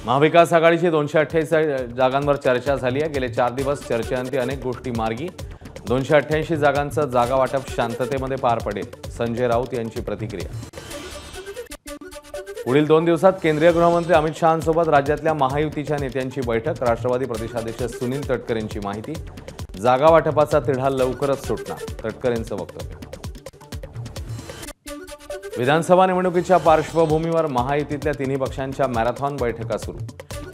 महाविकास आघाडीची 288 जागांवर चर्चा झाली आहे। गेले 4 दिवस चर्चेअंती अनेक गोष्टी मार्गी। 288 जागांचं जागा वाटप शांततेमध्ये पार पडेल, संजय राऊत यांची प्रतिक्रिया। पुढील 2 दिवसात केंद्रीय गृहमंत्री अमित शहांसोबत राज्यातल्या महायुतीच्या नेत्यांची बैठक। राष्ट्रवादी प्रदेशाध्यक्ष सुनील तटकरे यांची माहिती। जागा वाटपाचा तिढा लवकरच सुटणार, तटकरेंचं वक्तव्य। विधानसभा निवडणुकीच्या पार्श्वभूमीवर महायुतीतल्या तिन्ही पक्षांच्या मॅरेथॉन बैठका सुरू।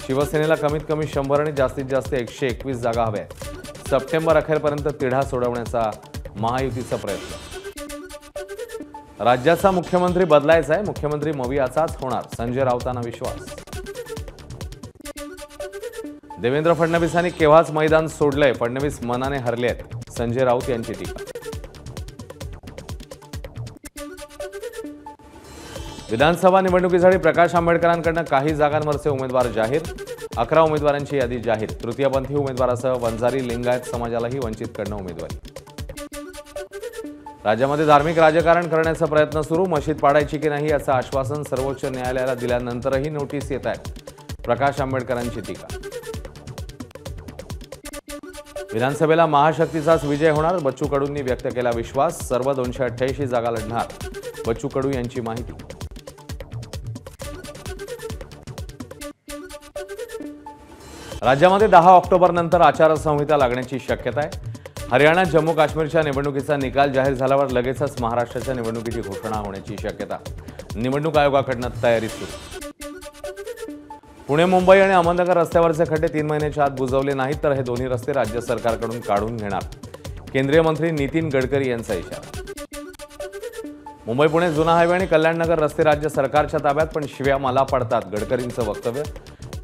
शिवसेनेला कमीत कमी 100 आणि जास्तीत जास्त 121 जागा हव्या आहेत। सप्टेंबर अखेरपर्यंत तिढा सोडवण्याचा महायुतीचा प्रयत्न। राज्याचा मुख्यमंत्री बदलायचा आहे, मुख्यमंत्री मवियाचाच होणार, संजय राऊतांना विश्वास। देवेंद्र फडणवीसांनी केव्हाच मैदान सोडलंय, फडणवीस मनाने हरले आहेत, संजय राऊत यांची टीका। विधानसभा निवडणुकीसाठी प्रकाश आंबेडकरांकडून काही जागांवरचे उमेदवार जाहीर। 11 उमेदवारांची यादी जाहीर। तृतीयपंथी उमेदवारासह वंजारी लिंगायत समाजालाही वंचितकडून उमेदवारी। राज्यामध्ये धार्मिक राजकारण करण्याचा प्रयत्न सुरू। मशीद पाडायची की नाही याचं आश्वासन सर्वोच्च न्यायालयाला दिल्यानंतरही नोटीस येत आहेत, प्रकाश आंबेडकरांची टीका। विधानसभेला महाशक्तीचाच विजय होणार, बच्चू कडूंनी व्यक्त केला विश्वास। सर्व 288 जागा लढणार, बच्चू कडू यांची माहिती। राज्यामध्ये 10 ऑक्टोबर नंतर आचारसंहिता लागण्याची शक्यता आहे। हरियाणा जम्मू काश्मीरच्या निवडणुकीचा निकाल जाहीर झाल्यावर लगेचच महाराष्ट्राच्या निवडणुकीची घोषणा होण्याची शक्यता। निवडणूक आयोगाकडून तयारी सुरू। पुणे मुंबई आणि अहमदनगर रस्त्यावरचे खड्डे 3 महिन्याच्या आत बुजवले नाहीत तर हे दोन्ही रस्ते राज्य सरकारकडून काढून घेणार, केंद्रीय मंत्री नितीन गडकरी यांचा इशारा। मुंबई पुणे जुना हायवे आणि कल्याणनगर रस्ते राज्य सरकारच्या ताब्यात, पण शिव्या मला पडतात, गडकरींचं वक्तव्य।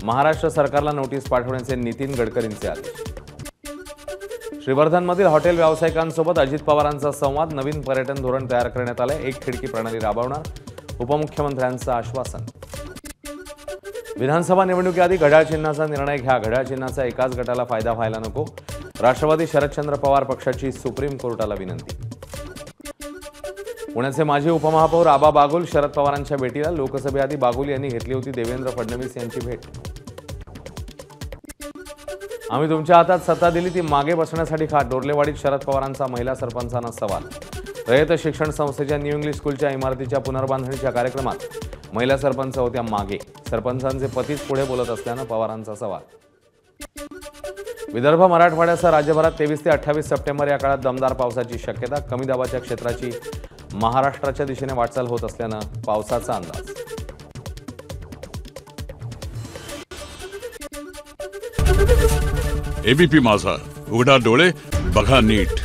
महाराष्ट्र सरकारला नोटीस पाठवण्याचे नितीन गडकरींचे आदेश। श्रीवर्धनमधील हॉटेल व्यावसायिकांसोबत अजित पवारांचा संवाद। नवीन पर्यटन धोरण तयार करण्यात आले, 1 खिडकी प्रणाली राबवणार, उपमुख्यमंत्र्यांचं आश्वासन। विधानसभा निवडणुकीआधी घड्याळ चिन्हाचा निर्णय घ्या, घड्याळ चिन्हाचा एकाच गटाला फायदा व्हायला नको, राष्ट्रवादी शरदचंद्र पवार पक्षाची सुप्रीम कोर्टाला विनंती। पुण्याचे माजी उपमहापौर आबा बागुल शरद पवारांच्या भेटीला। लोकसभेआधी बागुल यांनी घेतली होती देवेंद्र फडणवीस यांची भेट। आम्ही तुमच्या हातात सत्ता दिली ती मागे बसण्यासाठी खा, डोरलेवाडीत शरद पवारांचा महिला सरपंचांना सवाल। रयत शिक्षण संस्थेच्या न्यू इंग्लिश स्कूलच्या इमारतीच्या पुनर्बांधणीच्या कार्यक्रमात महिला सरपंच होत्या मागे, सरपंचांचे पतीच पुढे बोलत असल्यानं पवारांचा सवाल। विदर्भ मराठवाड्यासह राज्यभरात 23 ते 28 सप्टेंबर या काळात दमदार पावसाची शक्यता। कमी दाबाच्या क्षेत्राची महाराष्ट्राच्या दिशेने वाटचाल होत असल्यानं पावसाचा अंदाज। एबीपी माझा, उघडा डोळे बघा नीट।